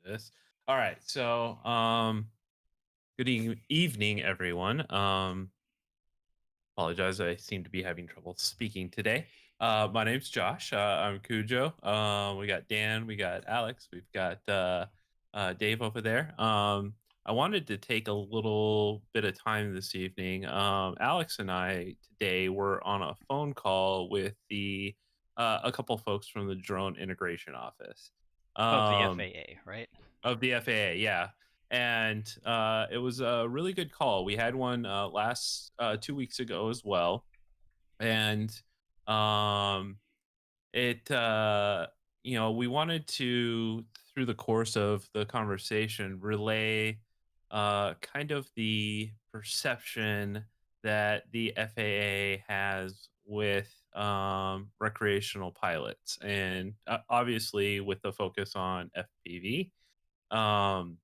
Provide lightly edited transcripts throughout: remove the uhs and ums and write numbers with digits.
This. All right. Good evening, everyone. Apologize. I seem to be having trouble speaking today. My name's Josh. I'm Cujo. We got Dan. We got Alex. We've got Dave over there. I wanted to take a little bit of time this evening. Alex and I today were on a phone call with the a couple folks from the Drone Integration Office. Of the Um, FAA, right? Of the FAA, yeah. And, it was a really good call. We had one, last 2 weeks ago as well, and, um, it, we wanted to, through the course of the conversation, relay, kind of the perception that the FAA has with, recreational pilots, and, obviously, with the focus on FPV. Um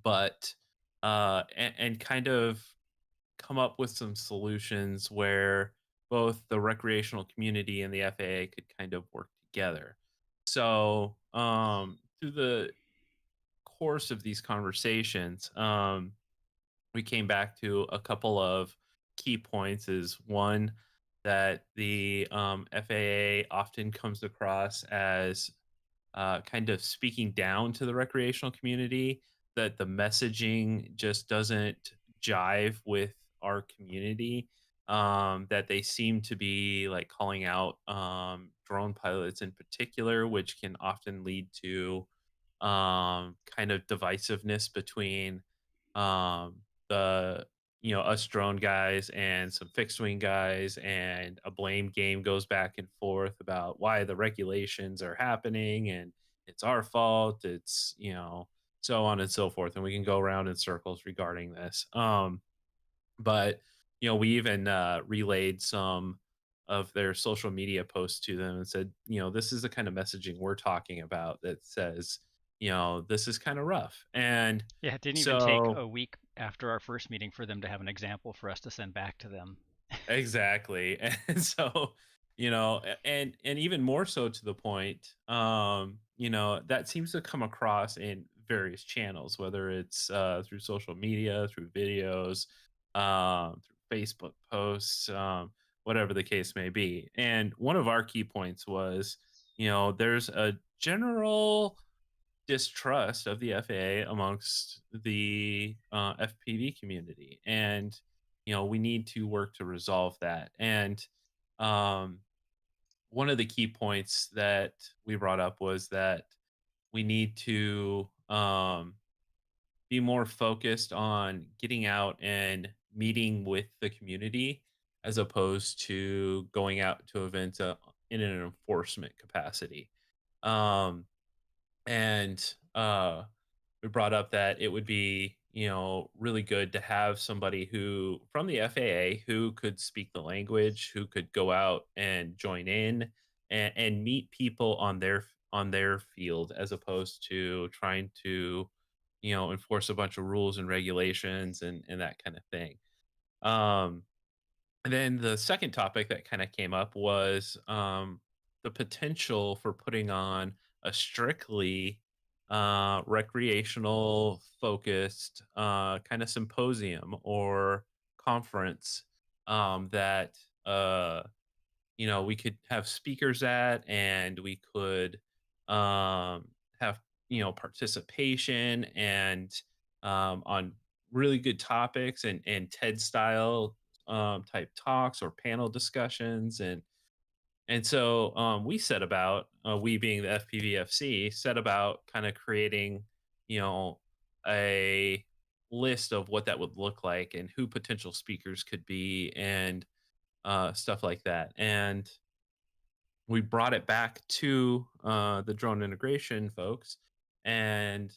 but and kind of come up with some solutions where both the recreational community and the FAA could kind of work together. So, through the course of these conversations, we came back to a couple of key points. Is one that the FAA often comes across as kind of speaking down to the recreational community, that the messaging just doesn't jive with our community. That they seem to be like calling out drone pilots in particular, which can often lead to kind of divisiveness between the us drone guys and some fixed wing guys, and a blame game goes back and forth about why the regulations are happening, and it's our fault, it's so on and so forth, and we can go around in circles regarding this. But we even relayed some of their social media posts to them and said, this is the kind of messaging we're talking about, that says, this is kind of rough. And Yeah, it didn't even take so a week after our first meeting for them to have an example for us to send back to them. exactly. And so, and even more so to the point, that seems to come across in various channels, whether it's through social media, through videos, through Facebook posts, whatever the case may be. And one of our key points was, there's a general distrust of the FAA amongst the FPV community, and we need to work to resolve that. And um, one of the key points that we brought up was that we need to be more focused on getting out and meeting with the community, as opposed to going out to events in an enforcement capacity. Um, and we brought up that it would be really good to have somebody who from the FAA who could speak the language, who could go out and join in, and meet people on their field, as opposed to trying to enforce a bunch of rules and regulations and that kind of thing. um and then the second topic that kind of came up was the potential for putting on a strictly recreational focused kind of symposium or conference, that we could have speakers at, and we could have participation, and on really good topics, and TED style type talks or panel discussions. And so we set about, we being the FPVFC, set about kind of creating, you know, a list of what that would look like and who potential speakers could be, and stuff like that. And we brought it back to the drone integration folks. And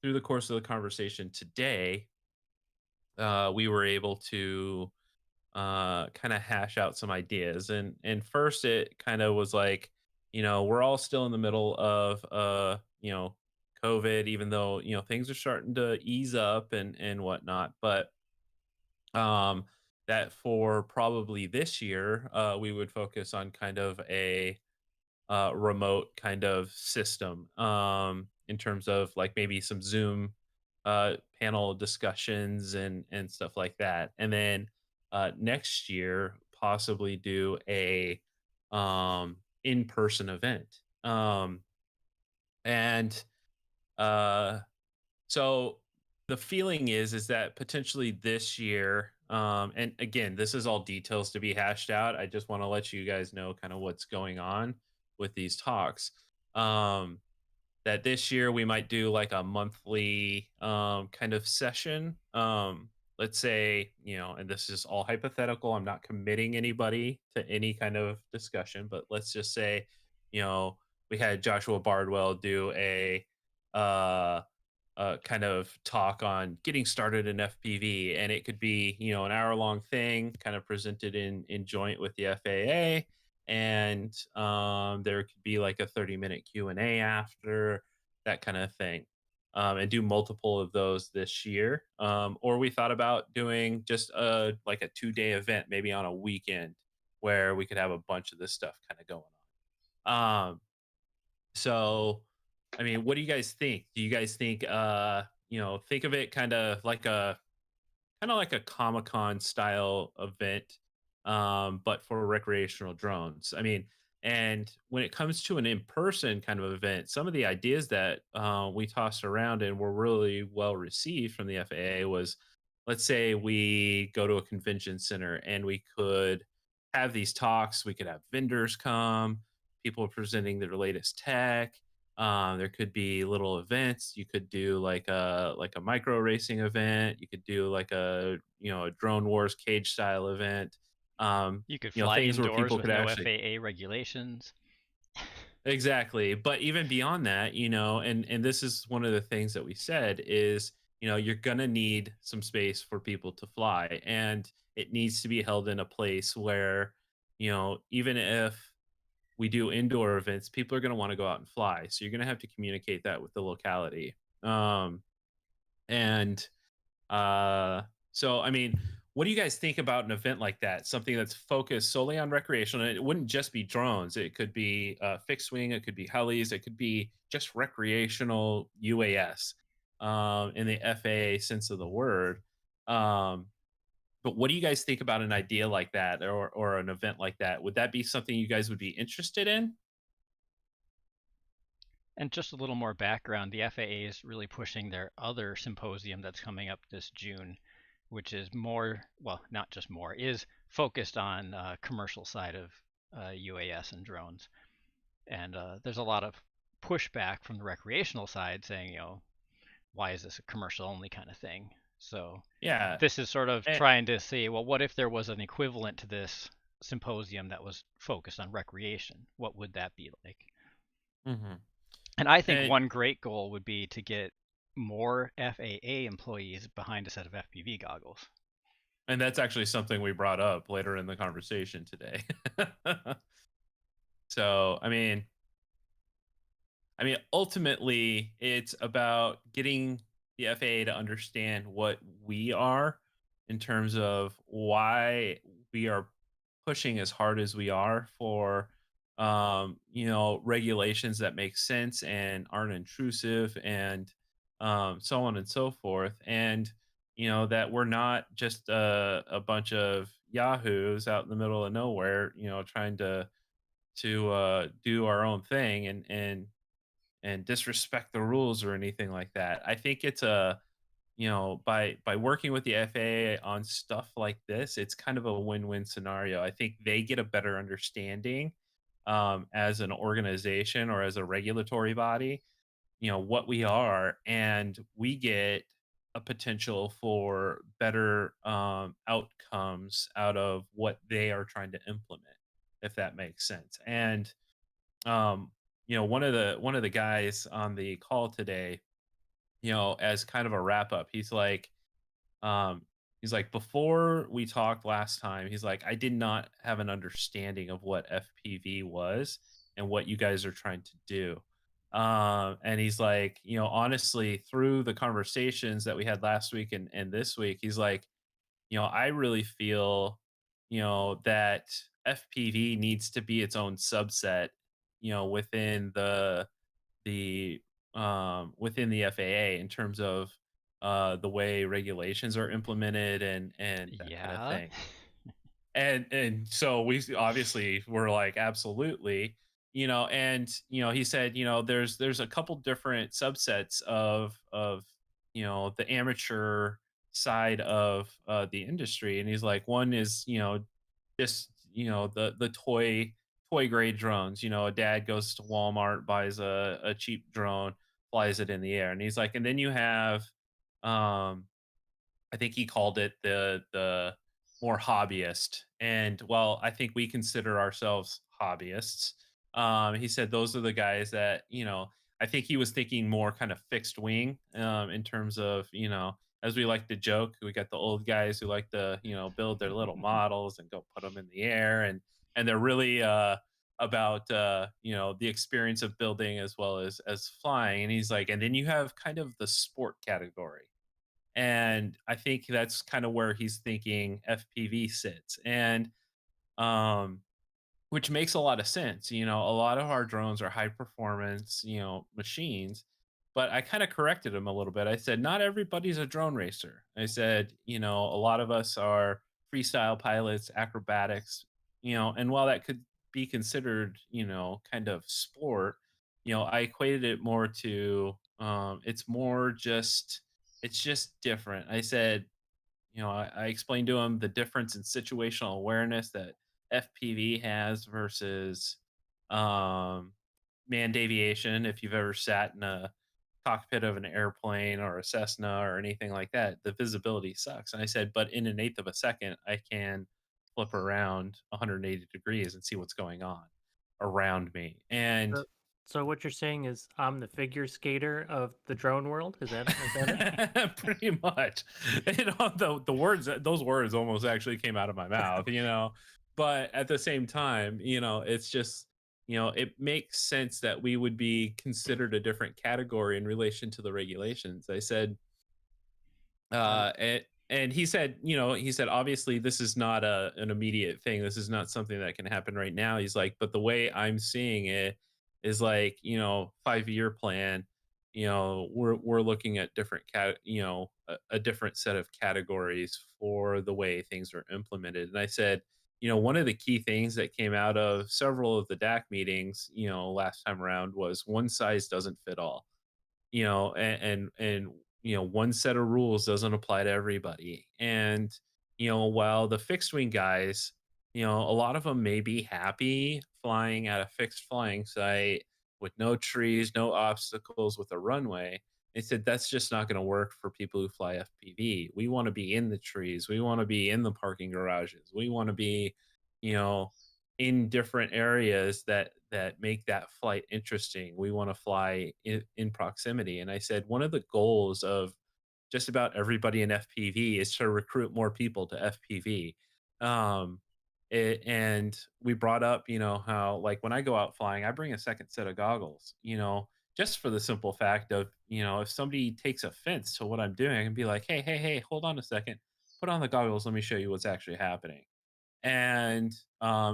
through the course of the conversation today, we were able to kind of hash out some ideas. And first, it kind of was like, we're all still in the middle of COVID, even though things are starting to ease up and whatnot. But um, that for probably this year, we would focus on kind of a remote kind of system. in terms of like maybe some Zoom panel discussions and stuff like that. And then next year, possibly do a in-person event. And uh, so the feeling is that potentially this year, and again, this is all details to be hashed out. I just want to let you guys know kind of what's going on with these talks. Um, that this year we might do like a monthly kind of session. Let's say, and this is all hypothetical. I'm not committing anybody to any kind of discussion, but let's just say, you know, we had Joshua Bardwell do uh kind of talk on getting started in FPV, and it could be an hour long thing, kind of presented in joint with the FAA, and there could be like a 30-minute Q&A after that kind of thing, and do multiple of those this year. Or we thought about doing just a like a 2-day event, maybe on a weekend, where we could have a bunch of this stuff kind of going on. So, I mean, what do you guys think? Do you guys think, think of it kind of like a Comic-Con style event, but for recreational drones. I mean, and when it comes to an in-person kind of event, some of the ideas that we tossed around and were really well received from the FAA was, let's say we go to a convention center and we could have these talks. We could have vendors come, people presenting their latest tech. There could be little events. You could do like a micro racing event. You could do like a drone wars cage style event. You could fly Things where indoors people with could no actually FAA regulations. exactly. But even beyond that, and this is one of the things that we said is, you're gonna need some space for people to fly, and it needs to be held in a place where, even if we do indoor events, people are going to want to go out and fly. So you're going to have to communicate that with the locality. And uh, so, I mean, what do you guys think about an event like that? Something that's focused solely on recreation. And it wouldn't just be drones. It could be fixed wing. It could be helis. It could be just recreational UAS in the FAA sense of the word. Um, but what do you guys think about an idea like that, or an event like that? Would that be something you guys would be interested in? And just a little more background, the FAA is really pushing their other symposium that's coming up this June, which is more, well, not just more, is focused on commercial side of UAS and drones. And there's a lot of pushback from the recreational side saying, why is this a commercial only kind of thing? So Yeah. this is sort of And, trying to say, well, what if there was an equivalent to this symposium that was focused on recreation? What would that be like? mhm. And I think and one great goal would be to get more FAA employees behind a set of FPV goggles. and that's actually something we brought up later in the conversation today. So, ultimately, it's about getting the FAA to understand what we are in terms of why we are pushing as hard as we are for, regulations that make sense and aren't intrusive, and so on and so forth. And, that we're not just a bunch of yahoos out in the middle of nowhere, trying to do our own thing and disrespect the rules or anything like that. I think it's a by working with the FAA on stuff like this, it's kind of a win-win scenario. I think they get a better understanding as an organization or as a regulatory body, what we are, and we get a potential for better outcomes out of what they are trying to implement, if that makes sense. And one of the guys on the call today, as kind of a wrap up, um, he's like, before we talked last time, he's like, I did not have an understanding of what FPV was and what you guys are trying to do. And he's like, honestly, through the conversations that we had last week and this week, he's like, I really feel, that FPV needs to be its own subset, within the within the FAA in terms of the way regulations are implemented and that kind of Yeah. thing. And so obviously were like, absolutely, and he said, there's a couple different subsets of the amateur side of the industry, and he's like, one is just the toy grade drones. A dad goes to Walmart, buys a cheap drone, flies it in the air, and he's like, and then you have um I think he called it the more hobbyist. And while I think we consider ourselves hobbyists, he said those are the guys that, I think he was thinking more kind of fixed wing, in terms of, as we like to joke, we got the old guys who like to, build their little models and go put them in the air, and they're really about the experience of building as well as flying. And he's like, and then you have kind of the sport category, and I think that's kind of where he's thinking FPV sits. And um, which makes a lot of sense. A lot of our drones are high performance, machines. But I kind of corrected him a little bit. I said, not everybody's a drone racer. I said, a lot of us are freestyle pilots, acrobatics, and while that could be considered, kind of sport, I equated it more to it's just different. I said, I explained to him the difference in situational awareness that FPV has versus um, manned aviation. If you've ever sat in a cockpit of an airplane or a Cessna or anything like that, the visibility sucks. And I said, but in an eighth of a second, I can flip around 180 degrees and see what's going on around me. And So so what you're saying is I'm the figure skater of the drone world? Is that it? pretty much, the words, those words almost actually came out of my mouth, but at the same time, it's just, it makes sense that we would be considered a different category in relation to the regulations. I said, Um, and he said, obviously, this is not an immediate thing. This is not something that can happen right now. He's like, but the way I'm seeing it is like, 5-year plan. We're looking at different a different set of categories for the way things are implemented. And I said, one of the key things that came out of several of the DAC meetings, last time around was one size doesn't fit all. And one set of rules doesn't apply to everybody. And while the fixed wing guys, a lot of them may be happy flying at a fixed flying site with no trees, no obstacles, with a runway. They said that's just not going to work for people who fly FPV. We want to be in the trees, we want to be in the parking garages, we want to be you know in different areas that make that flight interesting. We want to fly in proximity. And I said one of the goals of just about everybody in FPV is to recruit more people to FPV. Um, and we brought up, how like when I go out flying, I bring a second set of goggles, just for the simple fact of, if somebody takes offense to what I'm doing, I can be like, hey, hey, hey, hold on a second, put on the goggles, let me show you what's actually happening. And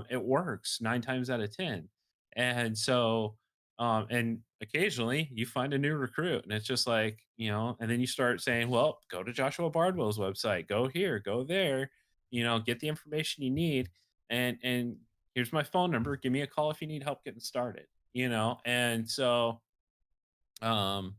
it works 9 times out of 10. And so, and occasionally you find a new recruit, and it's just like, and then you start saying, well, go to Joshua Bardwell's website, go here, go there, get the information you need, and here's my phone number. Give me a call if you need help getting started. And so um,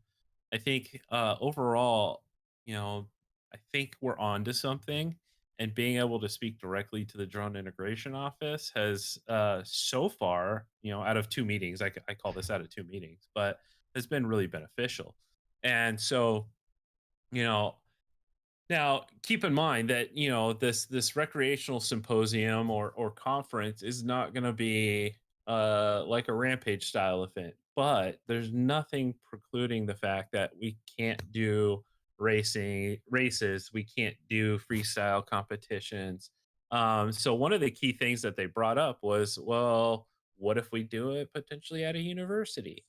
I think overall, you know, I think we're on to something. And being able to speak directly to the Drone Integration Office has, so far, out of 2 meetings, I call this out of 2 meetings, but has been really beneficial. And so, you know, now, keep in mind that this recreational symposium or conference is not going to be like a Rampage style event, but there's nothing precluding the fact that we can't do racing races, we can't do freestyle competitions. So one of the key things that they brought up was, well, what if we do it potentially at a university?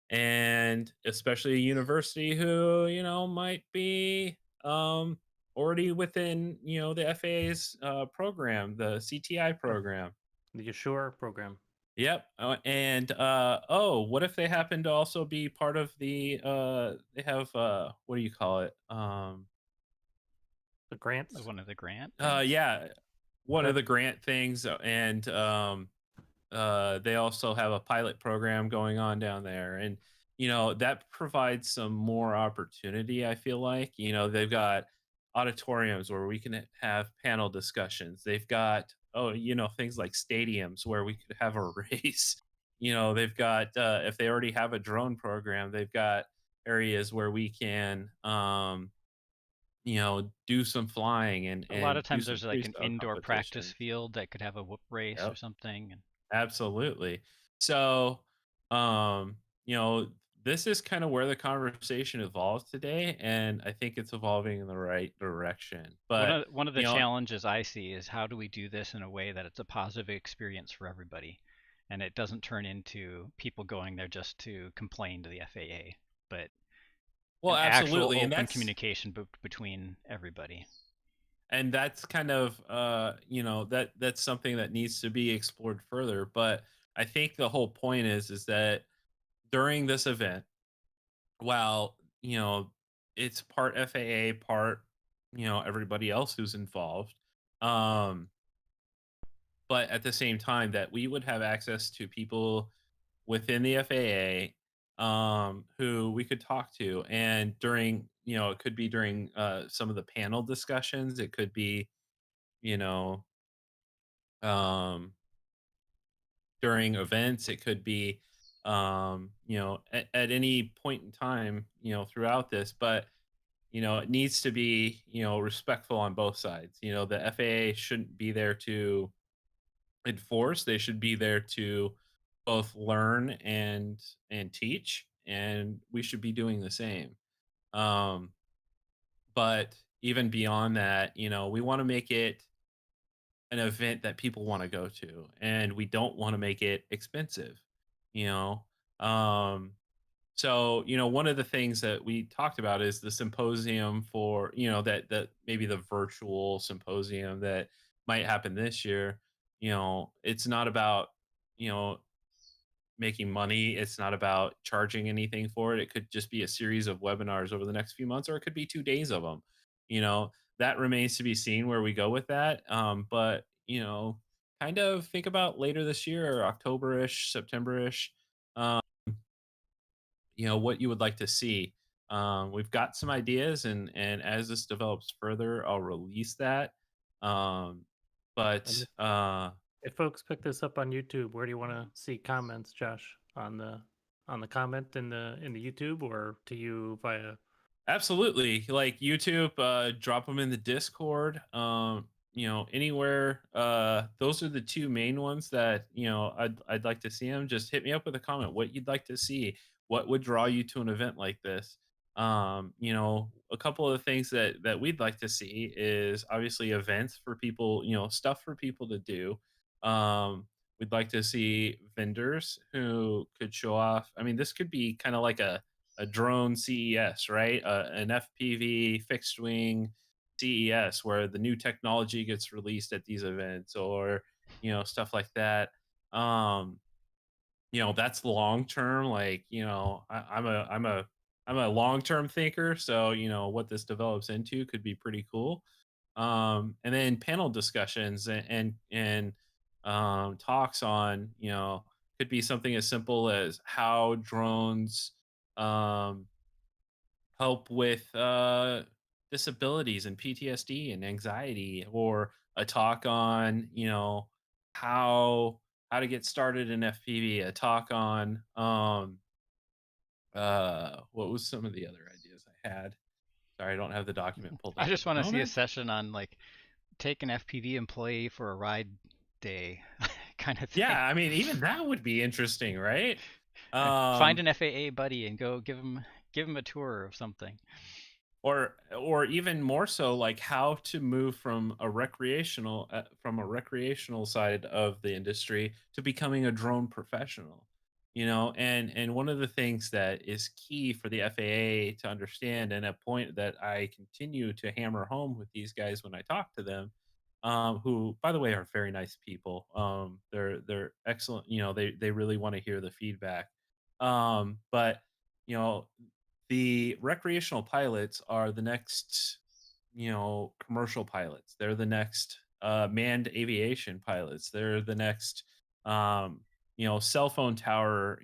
And especially a university who might be already within the FAA's program, the CTI program. the Assure program. Yep. And oh, what if they happen to also be part of the they have what do you call it? The grants. One of the grant things. Yeah, one Okay. of the grant things, and they also have a pilot program going on down there, and that provides some more opportunity. I feel like they've got auditoriums where we can have panel discussions. They've got things like stadiums where we could have a race. They've got if they already have a drone program, they've got areas where we can do some flying and A lot of do times some there's like an freestyle indoor practice competitions. field that could have a whoop race or Yep. something. And Absolutely. So, um, you know, this is kind of where the conversation evolved today, and I think it's evolving in the right direction. But, one of the you know, challenges I see is how do we do this in a way that it's a positive experience for everybody, and it doesn't turn into people going there just to complain to the FAA, but well, an actual absolutely, and open communication between everybody. that's kind of that's something that needs to be explored further. But I think the whole point is that during this event, while it's part FAA, part everybody else who's involved. Um, but at the same time that we would have access to people within the FAA who we could talk to, and during it could be during some of the panel discussions, it could be you know um during events, it could be at any point in time throughout this. But it needs to be respectful on both sides. The FAA shouldn't be there to enforce. They should be there to both learn and teach, and we should be doing the same. Um, but even beyond that, we want to make it an event that people want to go to, and we don't want to make it expensive. You know, um, so, one of the things that we talked about is the symposium for, that maybe the virtual symposium that might happen this year. It's not about, you know, making money. It's not about charging anything for it. It could just be a series of webinars over the next few months, or it could be 2 days of them. That remains to be seen where we go with that. But, kind of think about later this year, or October-ish, September-ish. Um, what you would like to see. We've got some ideas, and as this develops further, I'll release that. Um, And but if folks pick this up on YouTube, where do you want to see comments, Josh? On the comment in the YouTube, or to you via? Absolutely. Like YouTube, drop them in the Discord. Anywhere. Those are the two main ones that I'd like to see them. Just hit me up with a comment. What you'd like to see. What would draw you to an event like this? A couple of the things that we'd like to see is obviously events for people. Stuff for people to do. We'd like to see vendors who could show off. I mean, this could be kind of like a drone CES, right? An FPV fixed wing CES where the new technology gets released at these events, or stuff like that. Um, that's long term. Like I'm a long term thinker, so what this develops into could be pretty cool. And then panel discussions and talks on could be something as simple as how drones um help with disabilities and PTSD and anxiety, or a talk on how how to get started in FPV, a talk on what was some of the other ideas I had. Sorry, I don't have the document pulled I up at just the want to see a moment. session on like take an FPV employee for a ride day kind of thing. Yeah, I mean, even that would be interesting, right? Find um an FAA buddy and go give him a tour of something. or even more so, like how to move from a recreational side of the industry to becoming a drone professional. And one of the things that is key for the FAA to understand, and a point that I continue to hammer home with these guys when I talk to them, who, by the way, are very nice people. They're excellent. They really want to hear the feedback. But you know, the recreational pilots are the next, commercial pilots. They're the next manned aviation pilots. They're the next, cell phone tower,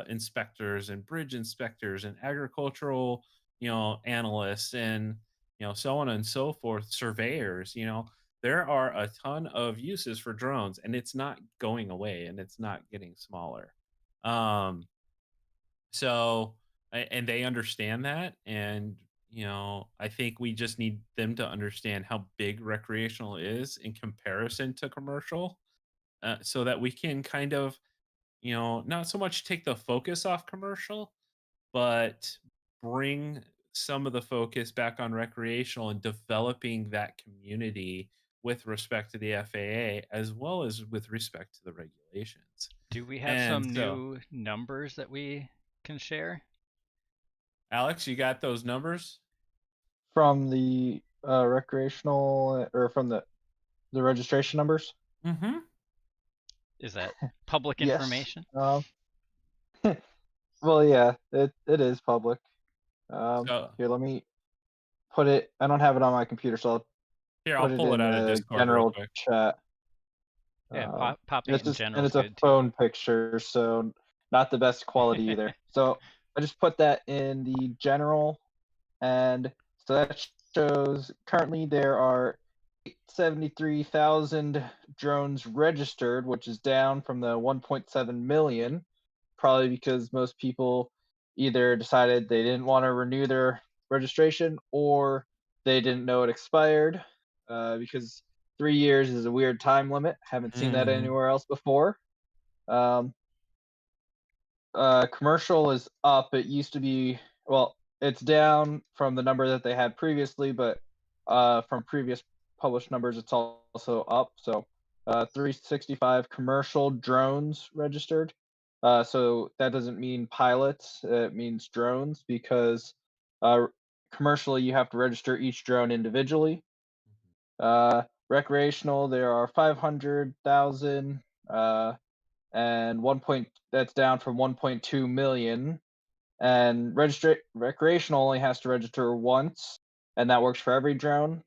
inspectors and bridge inspectors and agricultural, analysts and so on and so forth, surveyors. There are a ton of uses for drones, and it's not going away, and it's not getting smaller. Um, and they understand that, and I think we just need them to understand how big recreational is in comparison to commercial, so that we can kind of, not so much take the focus off commercial, but bring some of the focus back on recreational and developing that community with respect to the FAA as well as with respect to the regulations. Do we have And some so, new numbers that we can share? Alex, you got those numbers? From the recreational or from the registration numbers? Mm-hmm. Is that public Yes. information? Well, yeah, it is public. So Here, let me put it. I don't have it on my computer, so I'll here, I'll put it pull it in out of the Discord real general quick. chat. Yeah, Um, popping it's it in just general and is it's a good too. phone picture, so not the best quality either. So I just put that in the general, and so that shows currently there are 73,000 drones registered, which is down from the 1.7 million, probably because most people either decided they didn't want to renew their registration or they didn't know it expired, because 3 years is a weird time limit. Haven't seen that Mhm. anywhere else before. Um, Commercial is up. It used to be, well, it's down from the number that they had previously, but from previous published numbers, it's also up. So 365 commercial drones registered. So that doesn't mean pilots, it means drones because uh, commercially you have to register each drone individually. Recreational, there are 500,000. And that's down from 1.2 million. And recreational only has to register once, and that works for every drone.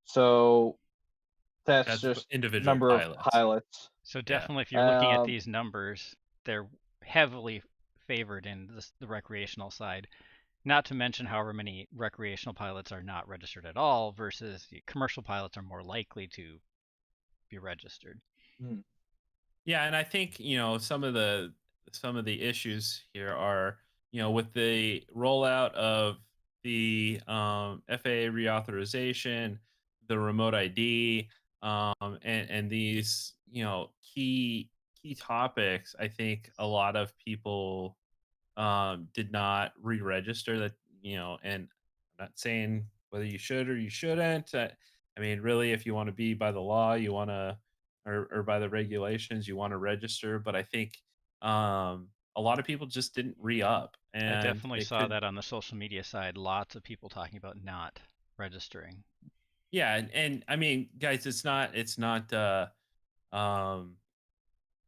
So that's That's just individual number of pilots. pilots. So Yeah. definitely, if you're looking at Um, these numbers, they're heavily favored in the recreational side. Not to mention however many recreational pilots are not registered at all versus the commercial pilots are more likely to be registered. hmm, Yeah, and I think, some of the issues here are, with the rollout of the FAA reauthorization, the remote ID, and these, key topics. I think a lot of people did not re-register that, and I'm not saying whether you should or you shouldn't. I mean, really, if you want to be by the law, you want to, or by the regulations, you want to register. But I think a lot of people just didn't re-up, I and definitely it saw could, that on the social media side. Lots of people talking about not registering. yeah, and I mean, guys, it's not um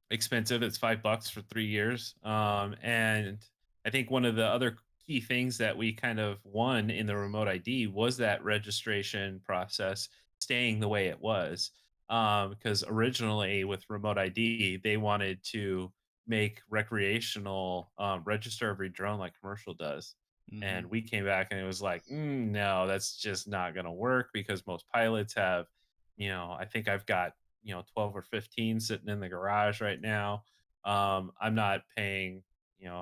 expensive. It's $5 for 3 years. And I think one of the other key things that we kind of won in the remote ID was that registration process staying the way it was. Because originally with remote ID, they wanted to make recreational register every drone like commercial does. Hmm. And we came back and it was like, no, that's just not going to work because most pilots have, I think I've got 12 or 15 sitting in the garage right now. I'm not paying,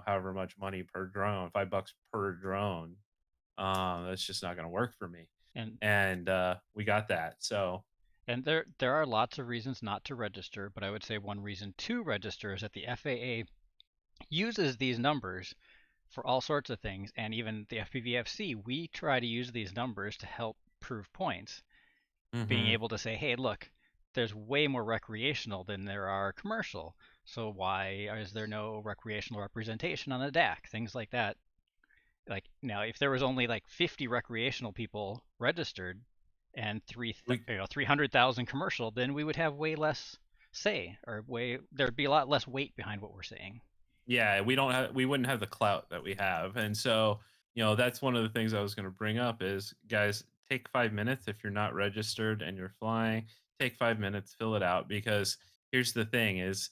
however much money per drone, $5 per drone. That's just not going to work for me. And And we got that. So, there are lots of reasons not to register, but I would say one reason to register is that the FAA uses these numbers for all sorts of things, and even the FPVFC, we try to use these numbers to help prove points. Being hmm, able to say, hey, look, there's way more recreational than there are commercial. So why is there no recreational representation on the DAC? Things like that. Like now, if there was only like 50 recreational people registered, and We 300,000 commercial, then we would have way less say, or there'd be a lot less weight behind what we're saying. yeah, we wouldn't have the clout that we have. And so, that's one of the things I was going to bring up is, guys, take 5 minutes. If you're not registered and you're flying, take 5 minutes, fill it out. Because here's the thing is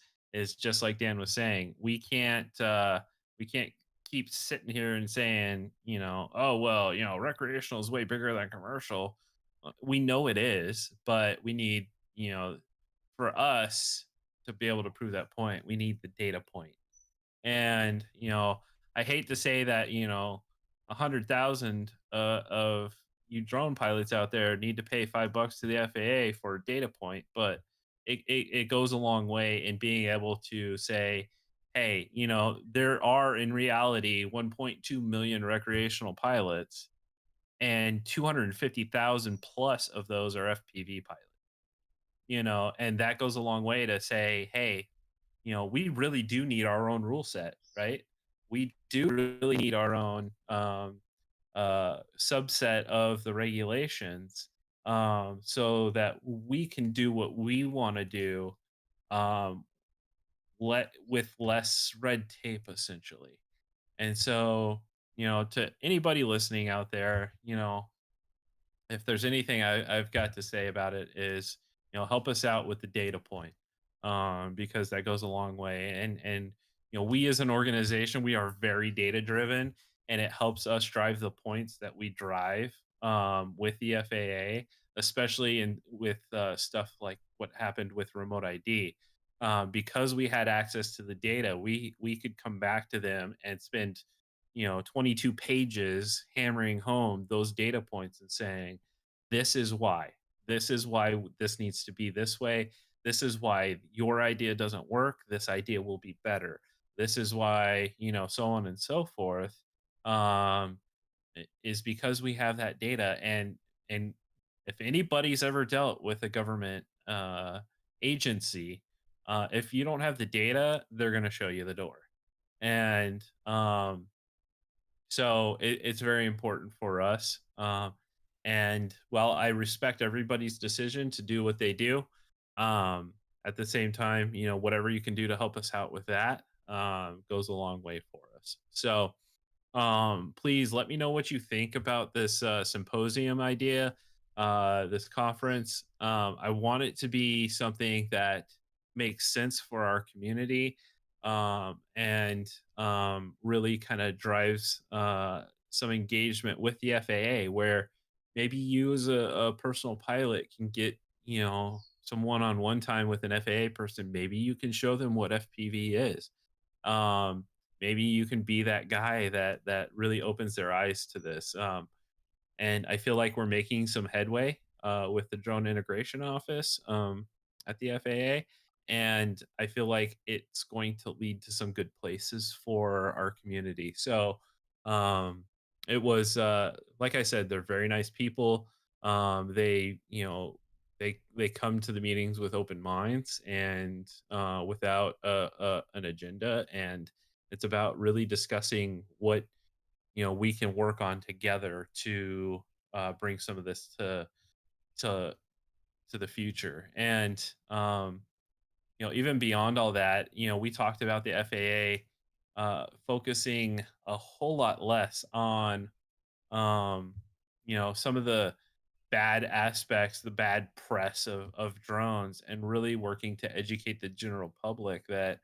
just like Dan was saying, we can't keep sitting here and saying, oh, well, recreational is way bigger than commercial. We know it is, but we need, for us to be able to prove that point, we need the data point. And I hate to say that 100,000 of you drone pilots out there need to pay $5 to the FAA for a data point, but it goes a long way in being able to say, hey, there are in reality 1.2 million recreational pilots, and 250,000 plus of those are FPV pilots. And that goes a long way to say, hey, we really do need our own rule set, right? We do really need our own subset of the regulations, so that we can do what we want to do, um, with less red tape, essentially. And so, to anybody listening out there, if there's anything I've got to say about it is, help us out with the data point, because that goes a long way. And we as an organization, we are very data driven, and it helps us drive the points that we drive, with the FAA, especially in with stuff like what happened with remote ID. Because we had access to the data, we could come back to them and spend 22 pages hammering home those data points and saying, this is why. This is why this needs to be this way. This is why your idea doesn't work. This idea will be better. This is why, so on and so forth. Um, is because we have that data. And if anybody's ever dealt with a government agency, if you don't have the data, they're going to show you the door. And so it's very important for us. And while I respect everybody's decision to do what they do, at the same time, whatever you can do to help us out with that, goes a long way for us. So, please let me know what you think about this symposium idea, this conference. I want it to be something that makes sense for our community, and really kind of drives some engagement with the FAA, where maybe you as a personal pilot can get some one-on-one time with an FAA person. Maybe you can show them what FPV is. Um, Maybe you can be that guy that really opens their eyes to this. And I feel like we're making some headway with the Drone Integration Office, at the FAA, and I feel like it's going to lead to some good places for our community. So, um, it was like I said, they're very nice people. They they come to the meetings with open minds and without an agenda, and it's about really discussing what we can work on together to bring some of this to to the future. And even beyond all that, we talked about the FAA focusing a whole lot less on um, some of the bad aspects, the bad press of drones, and really working to educate the general public that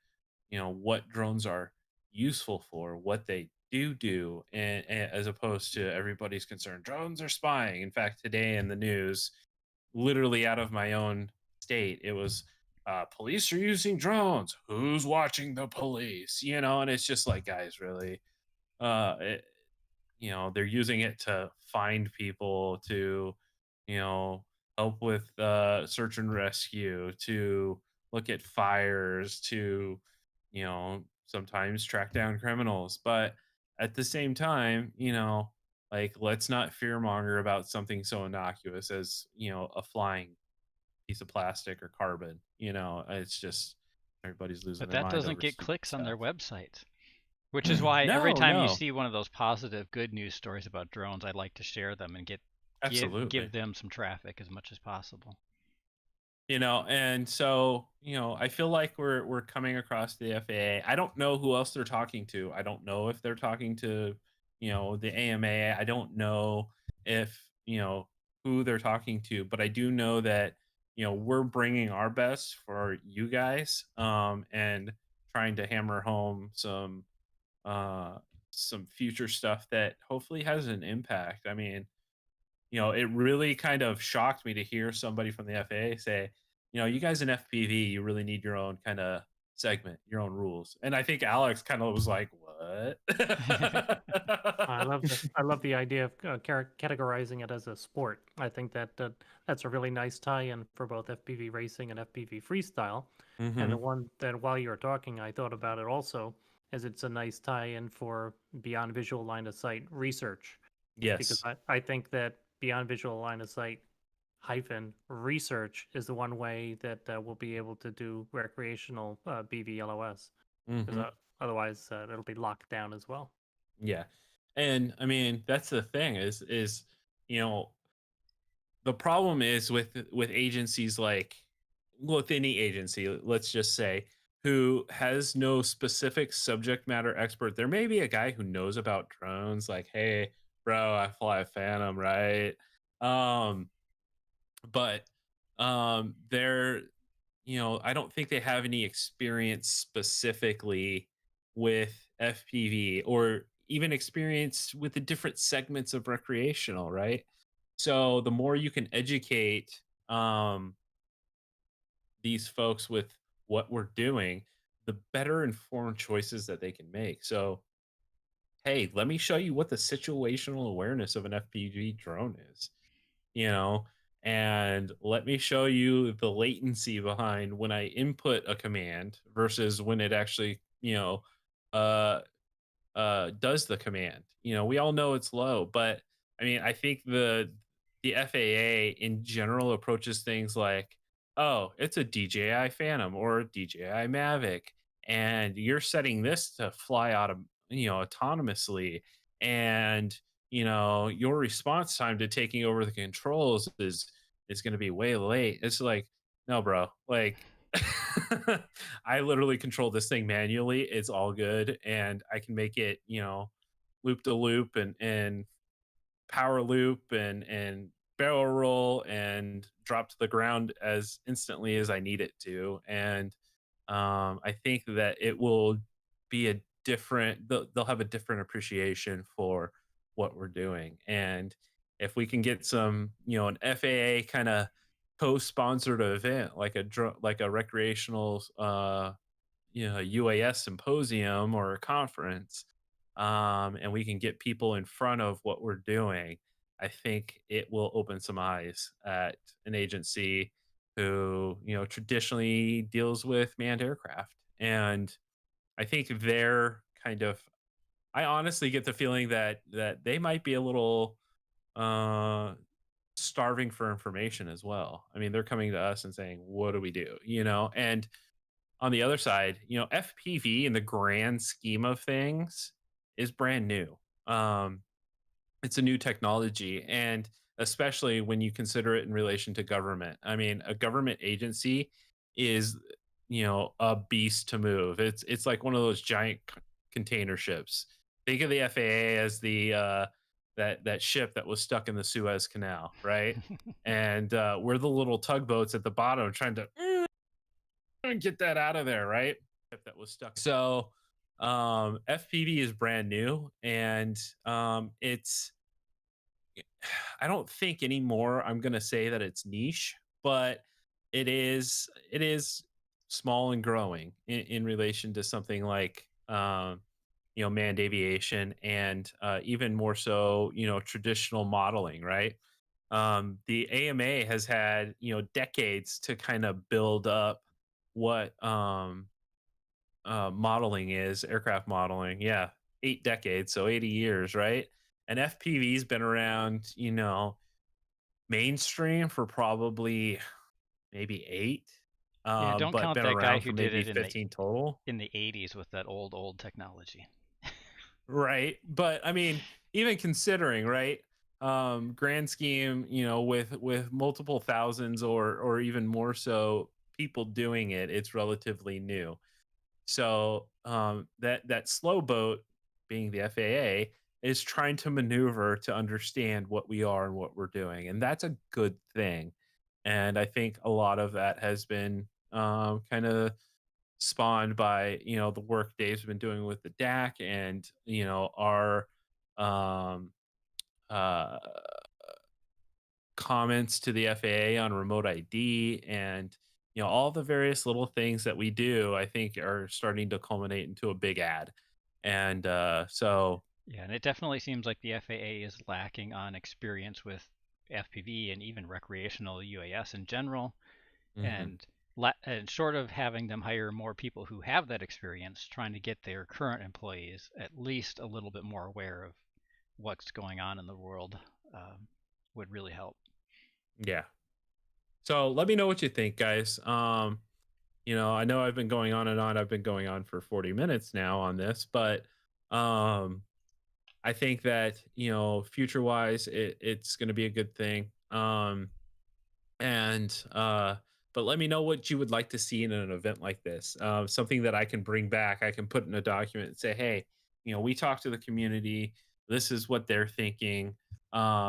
what drones are useful for, what they do, and as opposed to everybody's concerned drones are spying. In fact, today in the news, literally out of my own state, it was police are using drones. Who's watching the police? And it's just like, guys, really, it, they're using it to find people, to you know help with search and rescue, to look at fires, to sometimes track down criminals. But at the same time, like, let's not fearmonger about something so innocuous as a flying piece of plastic or carbon. It's just everybody's losing But their that mind doesn't over get stupid clicks on their stuff. websites. Which is why every No, time you no. see one of those positive, good news stories about drones, I'd like to share them and get Absolutely. give them some traffic as much as possible. And so I feel like we're coming across the FAA. I don't know who else they're talking to. I don't know if they're talking to the AMA. I don't know if who they're talking to, but I do know that we're bringing our best for you guys, and trying to hammer home uh some future stuff that hopefully has an impact. I mean, it really kind of shocked me to hear somebody from the FAA say, you guys in FPV, you really need your own kind of segment, your own rules. And I think Alex kind of was like, what? I love the idea of categorizing it as a sport. I think that's a really nice tie-in for both FPV racing and FPV freestyle. And the Hmm. one that while you were talking, I thought about it also, as it's a nice tie-in for beyond visual line of sight research, because Yes. I think that beyond visual line of sight hyphen research is the one way that we'll be able to do recreational BVLOS, because Hmm. otherwise it'll be locked down as well. Yeah. And I mean, that's the thing is, you know, the problem is with agencies like, with any agency, let's just say, who has no specific subject matter expert. There may be a guy who knows about drones, like, hey, bro, I fly a Phantom, right? Um, but they're I don't think they have any experience specifically with FPV, or even experience with the different segments of recreational, right? So the more you can educate um, these folks with what we're doing, the better informed choices that they can make. So, hey, let me show you what the situational awareness of an FPV drone is, you know, and let me show you the latency behind when I input a command versus when it actually, uh, does the command. We all know it's low, but I mean, I think the FAA in general approaches things like, oh, it's a DJI Phantom or a DJI Mavic, and you're setting this to fly autonomously, and your response time to taking over the controls is going to be way late. It's like, no, bro, like. I literally control this thing manually. It's all good, and I can make it, loop to loop and power loop and barrel roll and drop to the ground as instantly as I need it to. And I think that it will be a different. They'll have a different appreciation for what we're doing. And if we can get some, an FAA kind of co-sponsored event like like a recreational UAS symposium or a conference, and we can get people in front of what we're doing, I think it will open some eyes at an agency who traditionally deals with manned aircraft. And I think they're kind of, I honestly get the feeling that they might be a little uh starving for information as well. I mean, they're coming to us and saying, what do we do, and on the other side, FPV in the grand scheme of things is brand new. Um, it's a new technology, and especially when you consider it in relation to government. I mean, a government agency is, a beast to move. It's like one of those giant container ships. Think of the FAA as the that ship that was stuck in the Suez Canal, right? And we're the little tugboats at the bottom trying to get that out of there, right? That was stuck. So FPV is brand new, and it's I don't think anymore I'm gonna say that it's niche, but it is small and growing in relation to something like manned aviation, and even more so, traditional modeling, right? The AMA has had decades to kind of build up what modeling is, aircraft modeling. Yeah, 8 decades, so 80 years, right? And FPV's been around, mainstream for probably maybe eight, Yeah, don't but count been that guy around who for did maybe it 15 total. in the 80s with that old technology. Right. But I mean, even considering, right? grand scheme, with multiple thousands or even more so people doing it, it's relatively new. So that slow boat, being the FAA, is trying to maneuver to understand what we are and what we're doing, and that's a good thing. And I think a lot of that has been kind of spawned by the work Dave's been doing with the DAC, and our um, uh, comments to the FAA on remote ID, and all the various little things that we do, I think are starting to culminate into a big ad. And so Yeah, and it definitely seems like the FAA is lacking on experience with FPV and even recreational UAS in general, mhm. and and short of having them hire more people who have that experience, trying to get their current employees at least a little bit more aware of what's going on in the world would really help. Yeah. So let me know what you think, guys. I know I've been going on and on. I've been going on for 40 minutes now on this, but um I think that, future wise, it's going to be a good thing. And But let me know what you would like to see in an event like this. Something that I can bring back, I can put in a document and say, hey, we talked to the community. This is what they're thinking.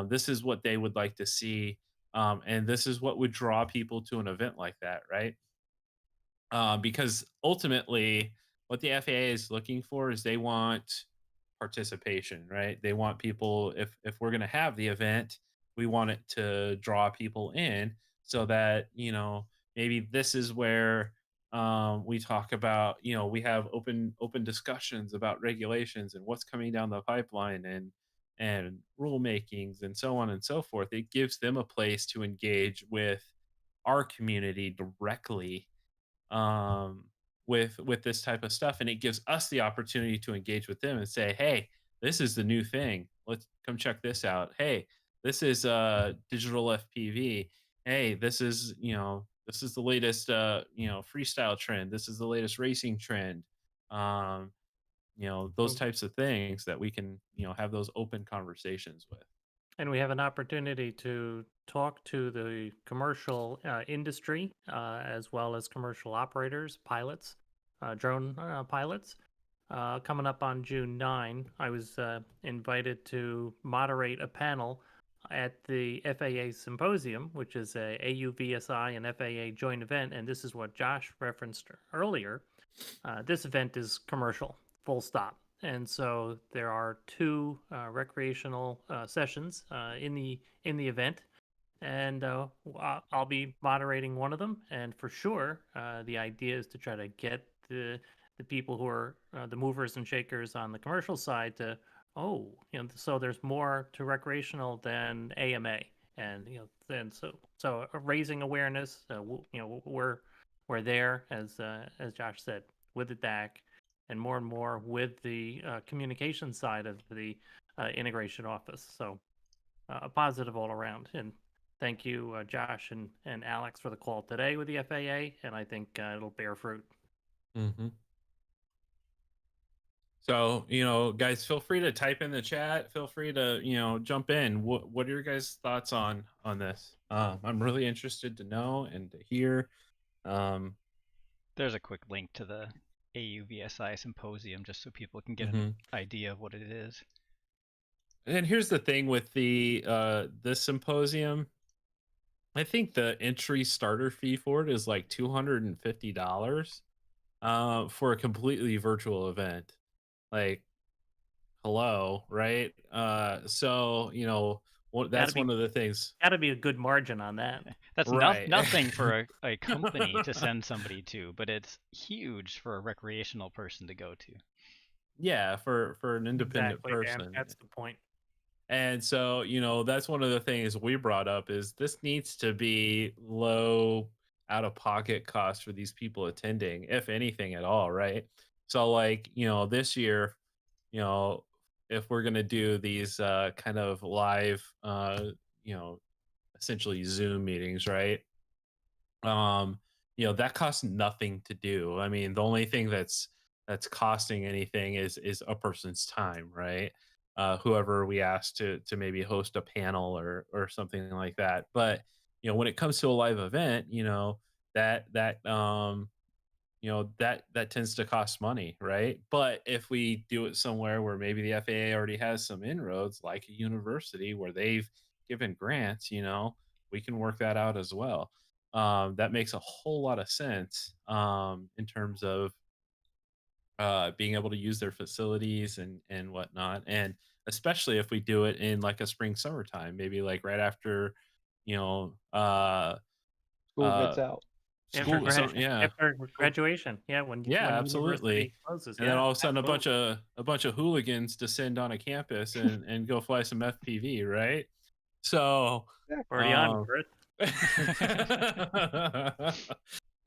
This is what they would like to see. And this is what would draw people to an event like that, right? Because ultimately, what the FAA is looking for is they want participation, right? They want people. If we're going to have the event, we want it to draw people in, so that maybe this is where we talk about we have open discussions about regulations and what's coming down the pipeline, and rule makings and so on and so forth. It gives them a place to engage with our community directly, um, with this type of stuff, and it gives us the opportunity to engage with them and say, "Hey, this is the new thing. Let's come check this out. Hey, this is digital FPV. Hey, this is the latest freestyle trend. This is the latest racing trend." Um, those types of things that we can have those open conversations with. And we have an opportunity to talk to the commercial industry as well as commercial operators, pilots, drone pilots. Coming up on June 9, I was invited to moderate a panel at the FAA Symposium, which is a AUVSI and FAA joint event. And this is what Josh referenced earlier. This event is commercial, full stop. And so there are two recreational sessions in the event, and I'll be moderating one of them. And for sure, the idea is to try to get the people who are the movers and shakers on the commercial side to so there's more to recreational than AMA, and then so raising awareness. We're there as Josh said, with the DAC, and more with the communication side of the integration office. So a positive all around. And thank you, Josh and Alex, for the call today with the FAA. And I think it'll bear fruit. Hmm. So, guys, feel free to type in the chat. Feel free to, jump in. What are your guys' thoughts on this? I'm really interested to know and to hear. Um, There's a quick link to the AUVSI Symposium just so people can get an mhm. idea of what it is. And here's the thing with this symposium. I think the entry starter fee for it is like $250 for a completely virtual event. Like, hello, right? So Got to that's be one of the things, got to be a good margin on that. That's right? nothing for a company to send somebody to, but it's huge for a recreational person to go to. Yeah, for an independent Exactly, Dan. person. That's the point. And so, that's one of the things we brought up is this needs to be low out of pocket cost for these people attending, if anything at all, right? So like, this year, you know, if we're going to do these kind of live you know, essentially Zoom meetings, right? Um, that costs nothing to do. I mean, the only thing that's costing anything is a person's time, right? whoever we ask to maybe host a panel or something like that. But when it comes to a live event, that that tends to cost money, right? But if we do it somewhere where maybe the FAA already has some inroads, like a university where they've given grants, we can work that out as well. That makes a whole lot of sense in terms of being able to use their facilities and whatnot, and especially if we do it in like a spring summertime, maybe like right after you know uh School gets uh out. After school, so yeah. after graduation, yeah, when Yeah, university absolutely. closes, And then yeah, all of a sudden absolutely. a bunch of hooligans descend on a campus and go fly some FPV, right? So, Already on um for it.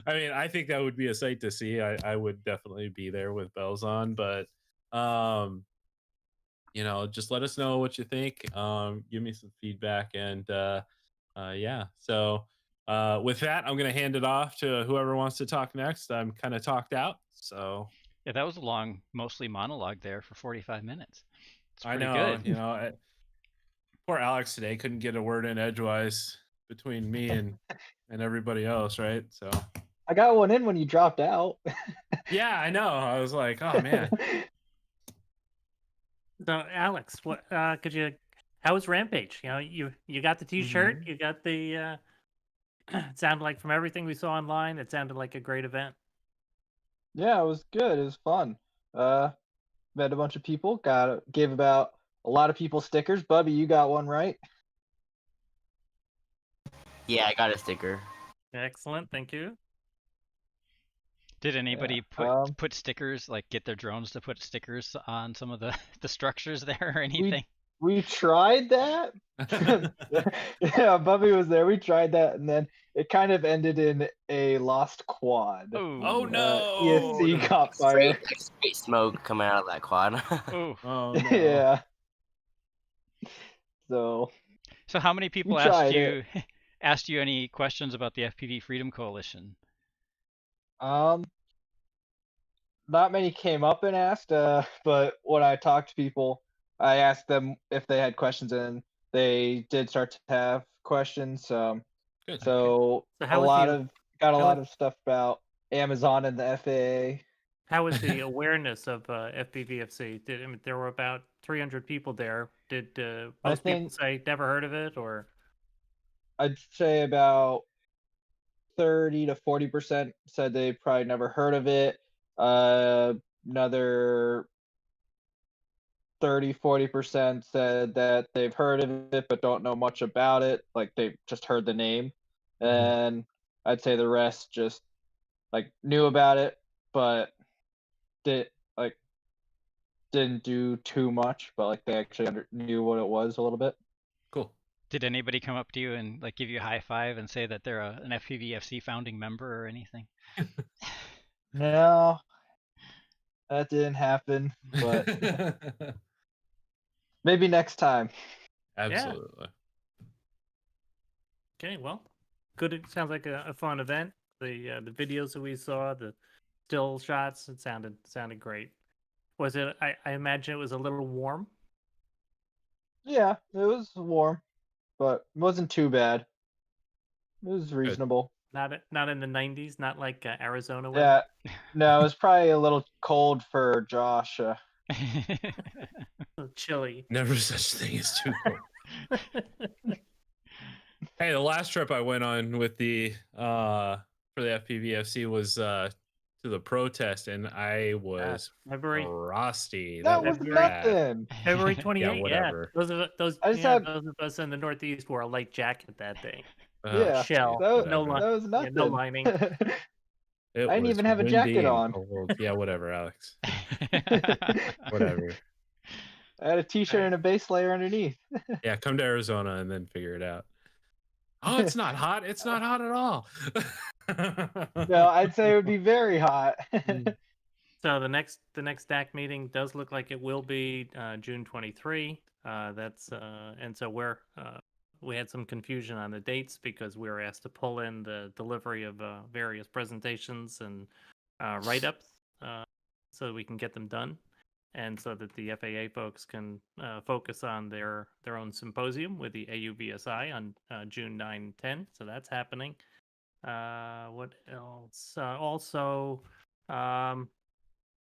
I mean, I think that would be a sight to see. I would definitely be there with bells on, but um, just let us know what you think. Give me some feedback and yeah. So with that, I'm gonna hand it off to whoever wants to talk next. I'm kind of talked out, so Yeah, that was a long, mostly monologue there for 45 minutes. It's I pretty know, good. poor Alex today couldn't get a word in edgewise between me and everybody else, right? So I got one in when you dropped out. yeah, I know. I was like, oh man. So, Alex, what could you? How was Rampage? You got the T-shirt, Mhm. you got the. It sounded like from everything we saw online, it sounded like a great event. Yeah, it was good. It was fun. Uh, Met a bunch of people. Gave about a lot of people stickers. Bubby, you got one, right? Yeah, I got a sticker. Excellent, thank you. Did Yeah. anybody put stickers, like get their drones to put stickers on some of the the structures there or anything? We tried that. Yeah, Bubby was there. We tried that, and then it kind of ended in a lost quad. Oh Oh, no. ESC caught fire. Straight smoke coming out of that quad. oh. Oh no. Yeah. So So how many we people tried it. asked you any questions about the FPV Freedom Coalition? Um, Not many came up and asked, but when I talked to people, I asked them if they had questions, and they did start to have questions. Good. So So a lot of got a how lot was- of stuff about Amazon and the FAA. how was the awareness of FPVFC? I mean, there were about 300 people there. Did I most people think say never heard of it, or? I'd say about 30 to 40% said they probably never heard of it. Another 30-40% said that they've heard of it but don't know much about it, like they just heard the name. And I'd say the rest just like knew about it but did like didn't do too much, but like they actually knew what it was a little bit. Cool. Did anybody come up to you and like give you a high five and say that they're an FPVFC founding member or anything? No, that didn't happen, but maybe next time. Absolutely. Okay, well, good. It sounds like a fun event. The videos that we saw, the still shots, it sounded great. Was it? I imagine it was a little warm. Yeah, it was warm, but it wasn't too bad. It was reasonable. Not in the 90s. Not like Arizona Yeah, weather. no, it was probably a little cold for Josh. Chilly. Never such thing as too cold. Hey, the last trip I went on with the for the FPVFC was to the protest, and I was February frosty. That was bad. nothing. February 28th. Yeah, Yeah, whatever. those I just had those of us in the Northeast wore a light jacket that day. yeah. Shell, That no was yeah, nothing. no lining. It I didn't was even have a windy jacket and on. cold. Yeah, whatever, Alex. Whatever. I had a t-shirt and a base layer underneath. Yeah, come to Arizona and then figure it out. Oh, it's not hot. It's not hot at all. No, I'd say it would be very hot. So the next DAC meeting does look like it will be June 23. That's and so we had some confusion on the dates because we were asked to pull in the delivery of various presentations and write-ups so we can get them done. and so that the FAA folks can focus on their own symposium with the AUVSI on June 9 and 10. So that's happening. What else? Also,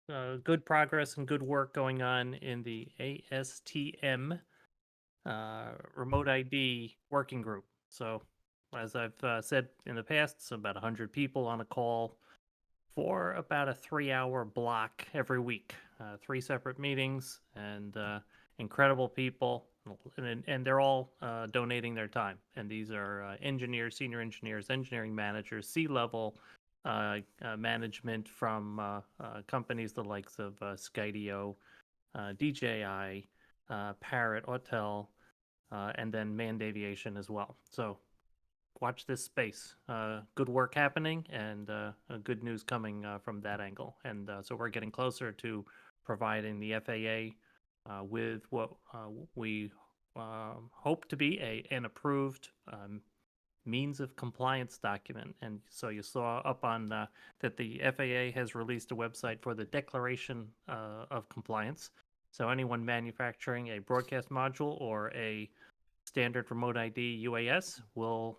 good progress and good work going on in the ASTM remote ID working group. So, as I've said in the past, it's about 100 people on a call for about a 3-hour block every week. 3 separate meetings, and incredible people, and they're all donating their time. And these are engineers, senior engineers, engineering managers, C-level management from companies the likes of Skydio, DJI, Parrot, Autel, and then Manned Aviation as well. So watch this space. Good work happening, and good news coming from that angle. And so we're getting closer to providing the FAA with what we hope to be an approved means of compliance document. And so you saw up on that the FAA has released a website for the Declaration of Compliance. So anyone manufacturing a broadcast module or a standard remote ID UAS will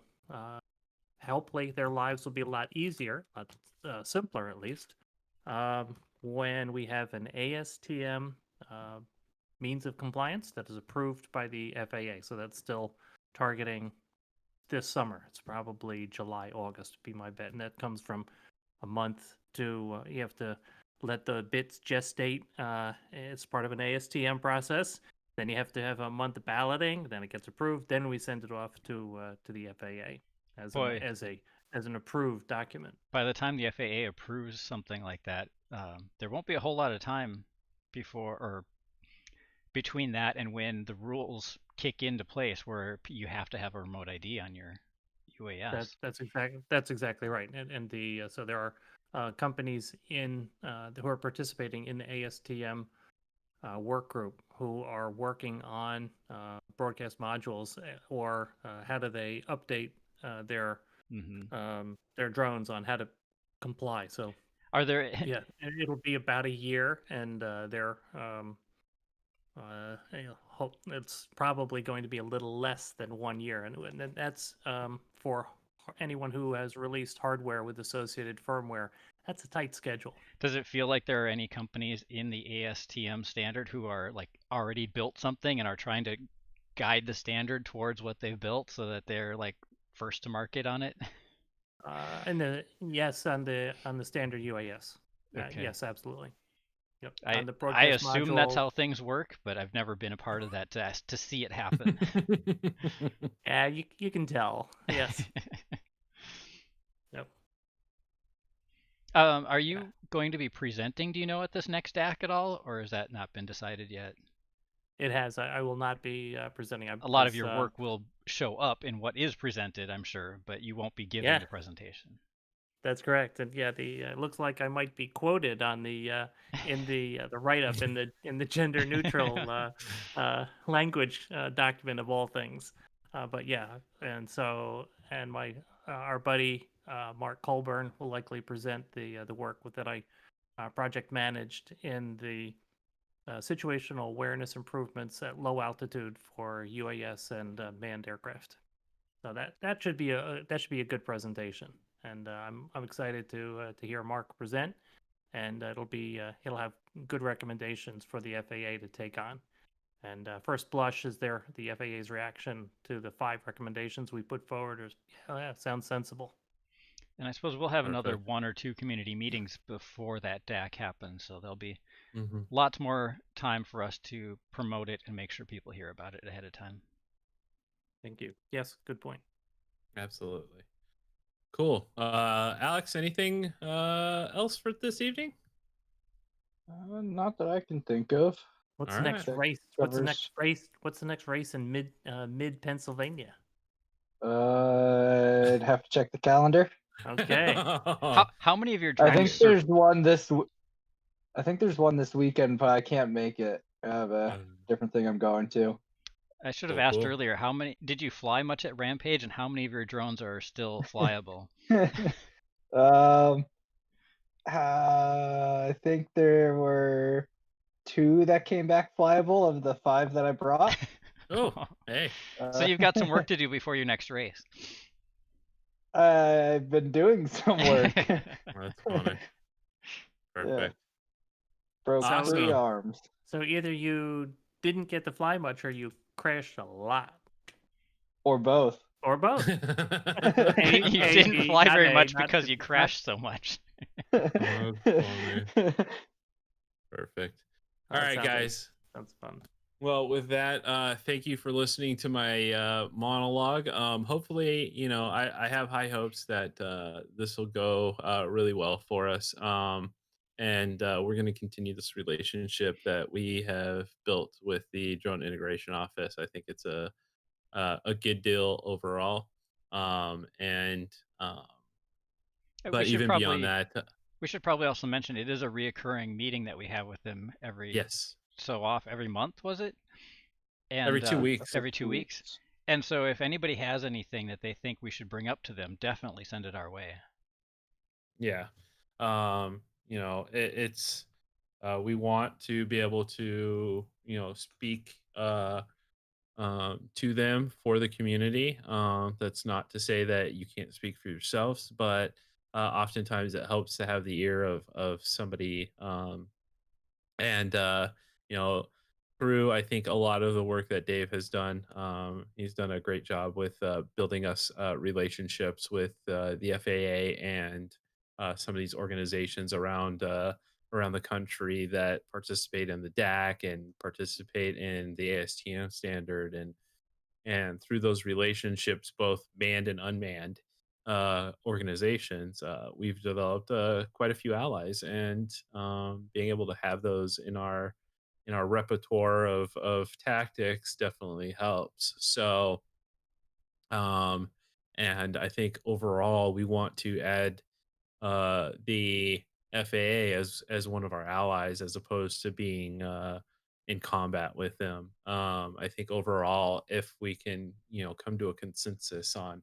hopefully their lives will be a lot easier, simpler at least, when we have an ASTM means of compliance that is approved by the FAA. So that's still targeting this summer. It's probably July, August, would be my bet. And that comes from a month to, you have to let the bits gestate. It's part of an ASTM process. Then you have to have a month of balloting. Then it gets approved. Then we send it off to the FAA as an approved document. By the time the FAA approves something like that, there won't be a whole lot of time between that and when the rules kick into place, where you have to have a remote ID on your UAS. That's exactly right. And so there are companies who are participating in the ASTM work group who are working on broadcast modules, or how do they update their drones on how to comply. So are there? Yeah, it'll be about a year, and it's probably going to be a little less than 1 year, and that's for anyone who has released hardware with associated firmware. That's a tight schedule. Does it feel like there are any companies in the ASTM standard who are like already built something and are trying to guide the standard towards what they've built so that they're like first to market on it? Yes, on the standard UAS. Okay. Yes, absolutely. Yep. I assume that's how things work, but I've never been a part of that to see it happen. Yeah, you can tell. Yes. Yep. Are you going to be presenting, do you know, at this next DAC at all, or has that not been decided yet? It has. I will not be presenting. A lot of your work will show up in what is presented, I'm sure, but you won't be giving the presentation. That's correct. And yeah, it looks like I might be quoted on the in the write-up in the gender neutral language document of all things. But yeah, and our buddy Mark Colburn will likely present the work that I project managed in the situational awareness improvements at low altitude for UAS and manned aircraft. So that should be a good presentation, and I'm excited to hear Mark present, and it'll have good recommendations for the FAA to take on. And first blush is the FAA's reaction to the 5 recommendations we put forward is, yeah, sounds sensible. And I suppose we'll have another 1 or 2 community meetings before that DAC happens, so there'll be lots more time for us to promote it and make sure people hear about it ahead of time. Thank you. Yes, good point. Absolutely. Cool. Alex, anything else for this evening? Not that I can think of. What's the next race? What's the next race in mid Pennsylvania? I'd have to check the calendar. Okay. How many of your drones? I think there's one this weekend, but I can't make it. I have a different thing I'm going to. I should have asked earlier, how many did you fly much at Rampage, and how many of your drones are still flyable? I think there were 2 that came back flyable of the 5 that I brought. Oh, hey. So you've got some work to do before your next race. I've been doing some work. That's funny. Perfect. Broke Awesome. 3 arms. So either you didn't get to fly much, or you crashed a lot, Or both. or both. You A, didn't B, fly not very A, much not because B, you not- crashed so much. That's funny. Perfect. Oh, All that right, sounds like- guys. Sounds fun. Well, with that, thank you for listening to my monologue. Hopefully, I have high hopes that this will go really well for us. And we're going to continue this relationship that we have built with the Drone Integration Office. I think it's a good deal overall. And We but should even beyond that, we should probably also mention it is a reoccurring meeting that we have with them every yes, every month, was it? And every 2 weeks. Every 2 weeks. And so if anybody has anything that they think we should bring up to them, definitely send it our way. Yeah. It's we want to be able to, speak to them for the community. That's not to say that you can't speak for yourselves, but oftentimes it helps to have the ear of somebody. And through I think a lot of the work that Dave has done, he's done a great job with building us relationships with the FAA and some of these organizations around the country that participate in the DAC and participate in the ASTM standard, and through those relationships, both manned and unmanned organizations, we've developed quite a few allies, and being able to have those in our repertoire of tactics definitely helps. So, um, and I think overall we want to add the FAA as one of our allies as opposed to being in combat with them. I think overall, if we can, come to a consensus on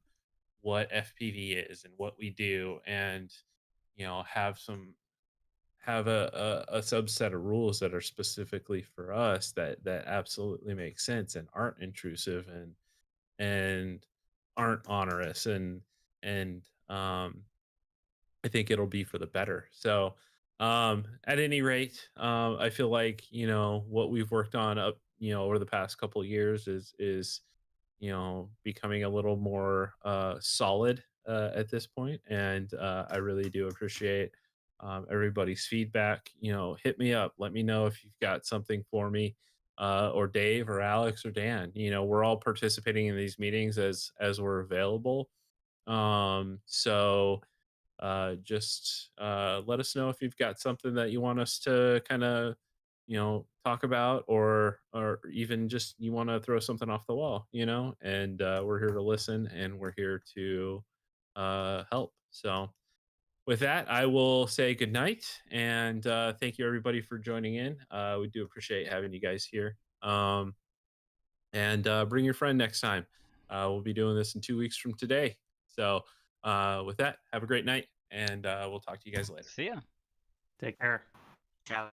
what FPV is and what we do, and have a subset of rules that are specifically for us that absolutely make sense and aren't intrusive and aren't onerous, and I think it'll be for the better. So, at any rate, I feel like what we've worked on up over the past couple of years is becoming a little more solid at this point, and I really do appreciate everybody's feedback. Hit me up, let me know if you've got something for me, or Dave or Alex or Dan. We're all participating in these meetings as we're available. So just let us know if you've got something that you want us to kind of talk about, or even just you want to throw something off the wall, and we're here to listen, and we're here to help. So with that, I will say good night, and thank you everybody for joining in. We do appreciate having you guys here. And bring your friend next time. We'll be doing this in 2 weeks from today. So with that, have a great night, and we'll talk to you guys later. See ya. Take care. Ciao.